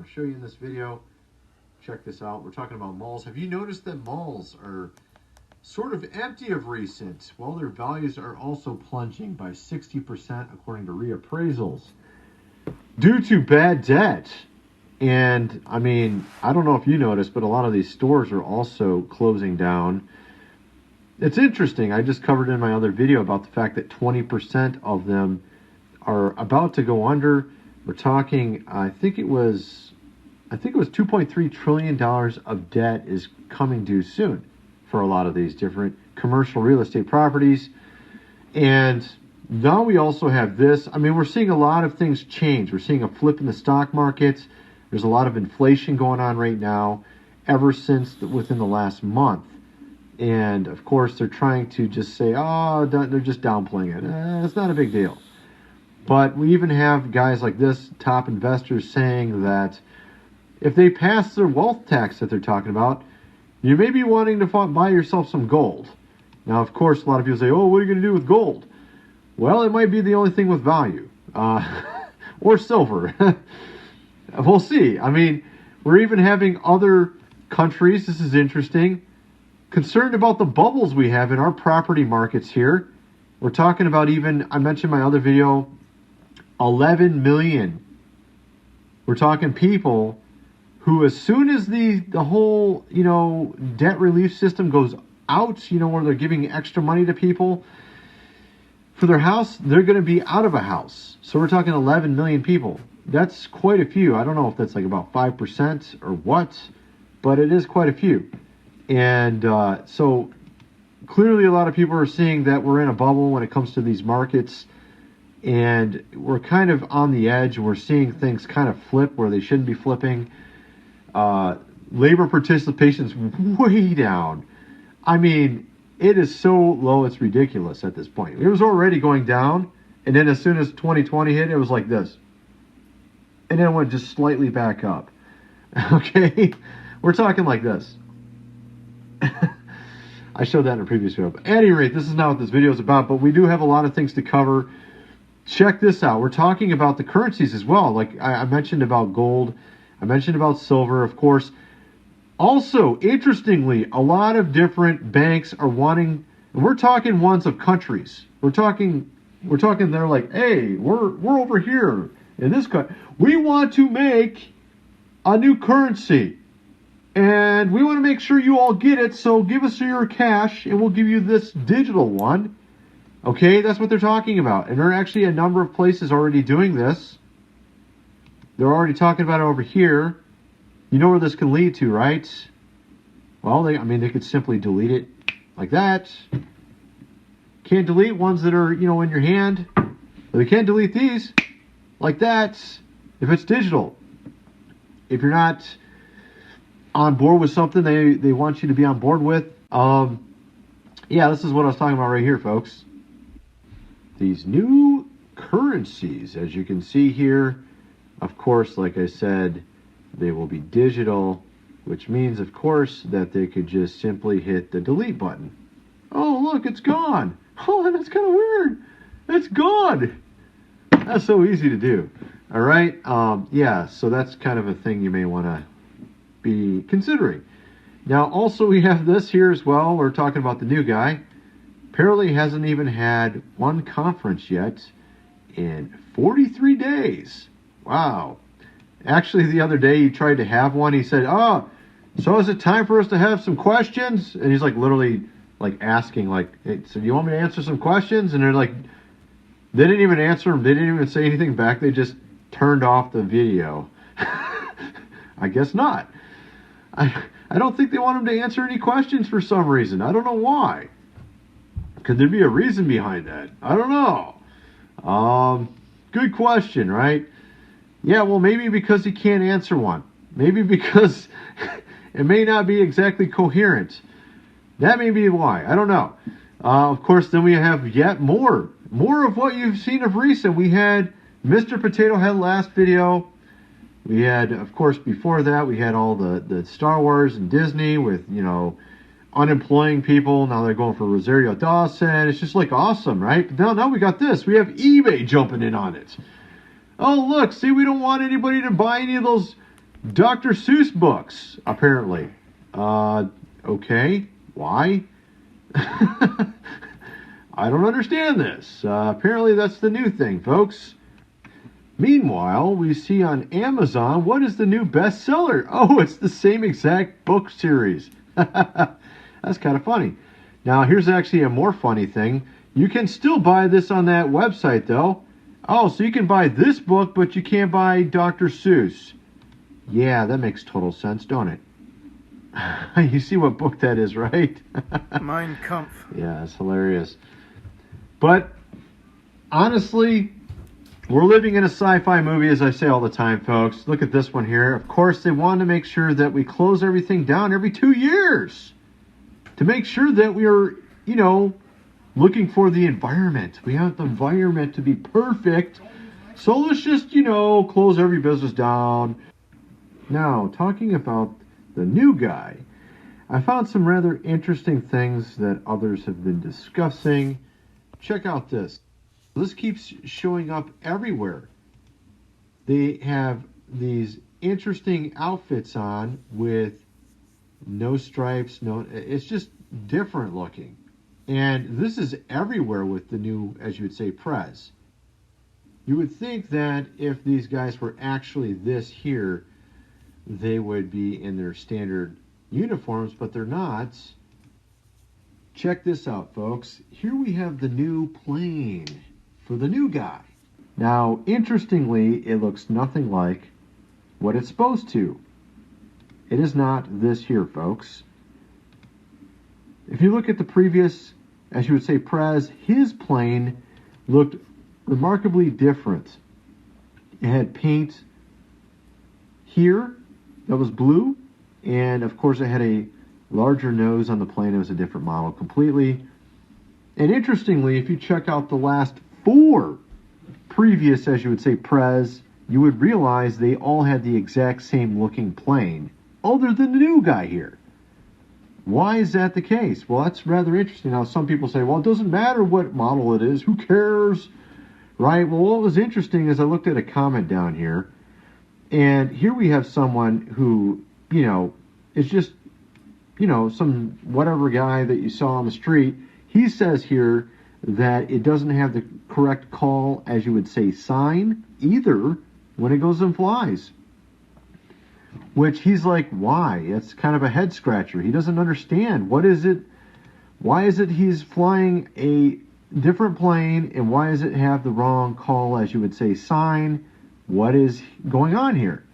to show you in this video. Check this out. We're talking about malls. Have you noticed that malls are sort of empty of recent? Well, their values are also plunging by 60% according to reappraisals due to bad debt. And I mean, I don't know if you noticed, but a lot of these stores are also closing down. It's interesting. I just covered in my other video about the fact that 20% of them are about to go under. We're talking, I think it was $2.3 trillion of debt is coming due soon for a lot of these different commercial real estate properties. And now we also have this. I mean, we're seeing a lot of things change. We're seeing a flip in the stock markets. There's a lot of inflation going on right now ever since within the last month. And of course, they're trying to just say, oh, they're just downplaying it. It's not a big deal. But we even have guys like this, top investors, saying that if they pass their wealth tax that they're talking about, you may be wanting to buy yourself some gold. Now, of course, a lot of people say, oh, what are you going to do with gold? Well, it might be the only thing with value. Or silver. We'll see. I mean, we're even having other countries, this is interesting, concerned about the bubbles we have in our property markets here. We're talking about even, I mentioned in my other video, 11 million. We're talking people who, as soon as the whole, debt relief system goes out, where they're giving extra money to people for their house, they're going to be out of a house. So we're talking 11 million people. That's quite a few. I don't know if that's like about 5% or what, but it is quite a few. And so clearly a lot of people are seeing that we're in a bubble when it comes to these markets. And we're kind of on the edge, and we're seeing things kind of flip where they shouldn't be flipping. Labor participation's way down. I mean, it is so low, it's ridiculous at this point. It was already going down, and then as soon as 2020 hit, it was like this. And then it went just slightly back up. Okay? We're talking like this. I showed that in a previous video. But at any rate, this is not what this video is about, but we do have a lot of things to cover. Check this out. We're talking about the currencies as well. Like I mentioned about gold. I mentioned about silver, of course. Also, interestingly, a lot of different banks are wanting, and we're talking ones of countries. We're talking they're like, hey, we're over here in this country. We want to make a new currency. And we want to make sure you all get it, so give us your cash, and we'll give you this digital one. Okay, that's what they're talking about. And there are actually a number of places already doing this. They're already talking about it over here. You know where this can lead to, right? Well, they could simply delete it like that. Can't delete ones that are, in your hand. But they can delete these like that if it's digital. If you're not on board with something they want you to be on board with. Yeah, this is what I was talking about right here, folks. These new currencies, as you can see here, of course, like I said, they will be digital, which means, of course, that they could just simply hit the delete button. Oh, look, it's gone. Oh, that's kind of weird. It's gone. That's so easy to do. All right. Yeah, so that's kind of a thing you may want to be considering. Now, also, we have this here as well. We're talking about the new guy. Apparently hasn't even had one conference yet in 43 days. Wow. Actually, the other day he tried to have one. He said, oh, so is it time for us to have some questions? And he's like literally like asking, like, hey, so do you want me to answer some questions? And they're like, they didn't even answer him. They didn't even say anything back. They just turned off the video. I guess not. I don't think they want him to answer any questions for some reason. I don't know why. Could there be a reason behind that? I don't know. Good question, right? Yeah, well, maybe because he can't answer one. Maybe because it may not be exactly coherent. That may be why. I don't know. Of course, then we have yet more of what you've seen of recent. We had Mr. Potato Head last video. We had, of course, before that, we had all the Star Wars and Disney with, unemploying people. Now they're going for Rosario Dawson. It's just like awesome, right? But now we got this. We have eBay jumping in on it. Oh, look, see, we don't want anybody to buy any of those Dr. Seuss books, apparently. Okay, why? I don't understand this. Apparently that's the new thing, folks. Meanwhile, we see on Amazon, what is the new bestseller? Oh, it's the same exact book series. That's kind of funny. Now, here's actually a more funny thing. You can still buy this on that website, though. Oh, so you can buy this book, but you can't buy Dr. Seuss. Yeah, that makes total sense, don't it? You see what book that is, right? Mein Kampf. Yeah, it's hilarious. But honestly, we're living in a sci-fi movie, as I say all the time, folks. Look at this one here. Of course, they want to make sure that we close everything down every 2 years to make sure that we are, looking for the environment. We want the environment to be perfect. So let's just, close every business down. Now, talking about the new guy, I found some rather interesting things that others have been discussing. Check out this. This keeps showing up everywhere. They have these interesting outfits on with no stripes, it's just different looking. And this is everywhere with the new, as you would say, Prez. You would think that if these guys were actually this here, they would be in their standard uniforms, but they're not. Check this out, folks. Here we have the new plane for the new guy. Now, interestingly, it looks nothing like what it's supposed to. It is not this here, folks. If you look at the previous, as you would say, Prez, his plane looked remarkably different. It had paint here that was blue, and of course it had a larger nose on the plane. It was a different model completely. And interestingly, if you check out the last 4 previous, as you would say, Prez, you would realize they all had the exact same looking plane, other than the new guy here. Why is that the case? Well, that's rather interesting. Now, some people say, well, it doesn't matter what model it is. Who cares? Right? Well, what was interesting is I looked at a comment down here, and here we have someone who, is just, some whatever guy that you saw on the street. He says here that it doesn't have the correct call, as you would say, sign either when it goes and flies. Which he's like, why? It's kind of a head scratcher. He doesn't understand. What is it? Why is it he's flying a different plane, and why does it have the wrong call, as you would say, sign? What is going on here?